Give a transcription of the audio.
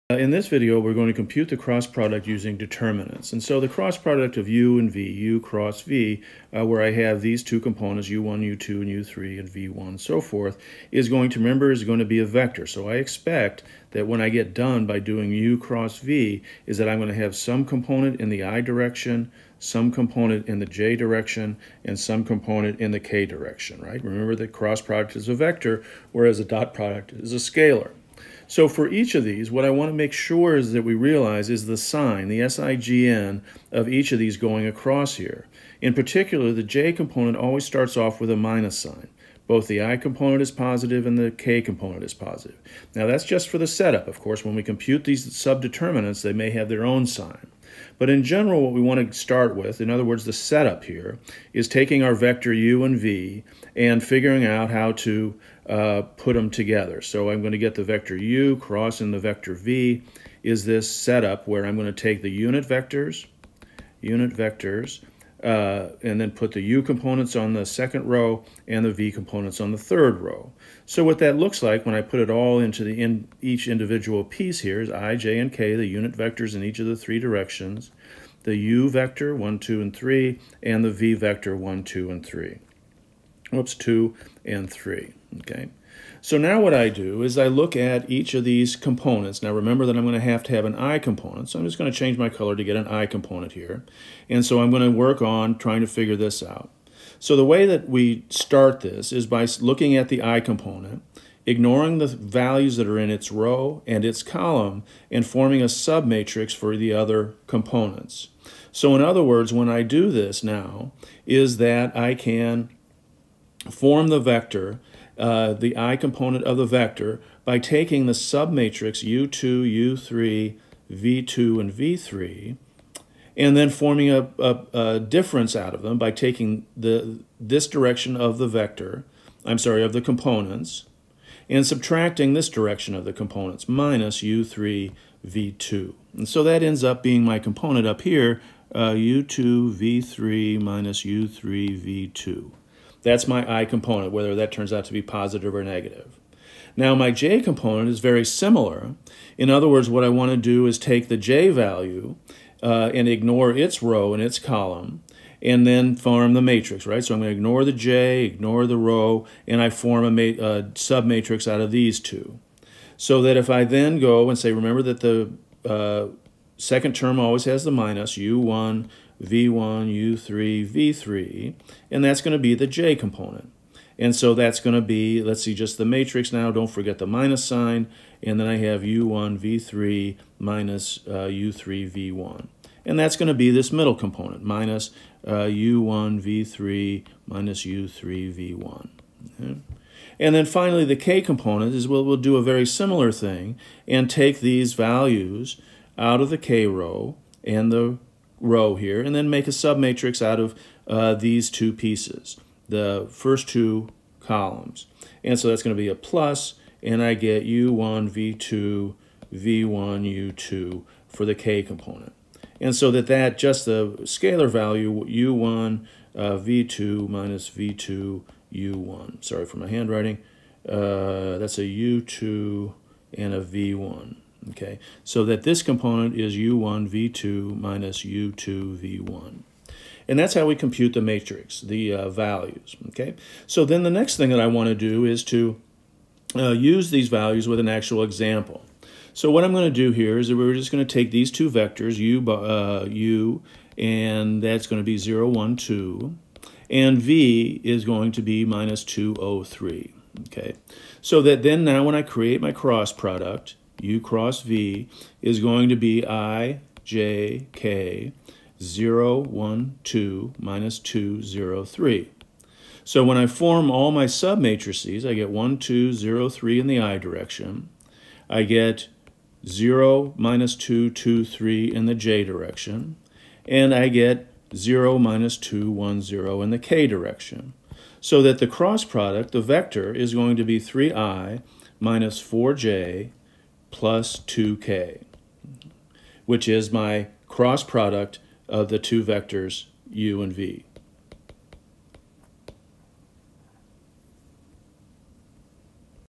In this video, we're going to compute the cross product using determinants. And so the cross product of u and v, u cross v, where I have these two components, u1, u2, and u3, and v1, so forth, is going to be a vector. So I expect that when I get done by doing u cross v, is that I'm going to have some component in the I direction, some component in the j direction, and some component in the k direction, right? Remember that cross product is a vector, whereas a dot product is a scalar. So for each of these, what I want to make sure is that we realize is the sign, the SIGN, of each of these going across here. In particular, the J component always starts off with a minus sign. Both the I component is positive and the K component is positive. Now that's just for the setup. Of course, when we compute these subdeterminants, they may have their own sign. But in general, what we want to start with, in other words, the setup here, is taking our vector u and v and figuring out how to put them together. So I'm going to get the vector u crossing the vector v is this setup where I'm going to take the unit vectors, and then put the u components on the second row and the v components on the third row. So what that looks like when I put it all into each individual piece here is I, j, and k, the unit vectors in each of the three directions, the u vector, 1, 2, and 3, and the v vector, 1, 2, and 3. Whoops, 2 and 3. Okay. So now what I do is I look at each of these components. Now remember that I'm going to have an I component, so I'm just going to change my color to get an I component here. And so I'm going to work on trying to figure this out. So the way that we start this is by looking at the I component, ignoring the values that are in its row and its column, and forming a submatrix for the other components. So in other words, when I do this now, is that I can form the vector, the I component of the vector, by taking the submatrix u2, u3, v2, and v3, and then forming a difference out of them by taking this direction of the vector, of the components, and subtracting this direction of the components, minus u3, v2. And so that ends up being my component up here, u2, v3 minus u3, v2. That's my I component, whether that turns out to be positive or negative. Now my J component is very similar. In other words, what I want to do is take the J value and ignore its row and its column, and then form the matrix, right? So I'm going to ignore the J, ignore the row, and I form a submatrix out of these two. So that if I then go and say, remember that the second term always has the minus, u1, v1, u3, v3, and that's going to be the J component. And so that's going to be, let's see, just the matrix now, don't forget the minus sign, and then I have u1, v3 minus u3, v1. And that's going to be this middle component, minus u1, v3 minus u3, v1. Okay. And then finally the K component is we'll do a very similar thing and take these values out of the K row and the row here, and then make a submatrix out of these two pieces, the first two columns. And so that's going to be a plus, and I get u1, v2, v1, u2 for the K component. And so that just the scalar value, u1, v2 minus v2, u1. Sorry for my handwriting. That's a u2 and a v1. Okay, so that this component is u1, v2 minus u2, v1. And that's how we compute the matrix, the values. Okay, so then the next thing that I want to do is to use these values with an actual example. So what I'm going to do here is that we're just going to take these two vectors, u, and that's going to be 0, 1, 2, and v is going to be minus 2, 0, 3. Okay, so that then now when I create my cross product, u cross v is going to be I, j, k, 0, 1, 2, minus 2, 0, 3. So when I form all my submatrices, I get 1, 2, 0, 3 in the I direction. I get 0, minus 2, 2, 3 in the j direction. And I get 0, minus 2, 1, 0 in the k direction. So that the cross product, the vector, is going to be 3i minus 4j plus 2k, which is my cross product of the two vectors u and v.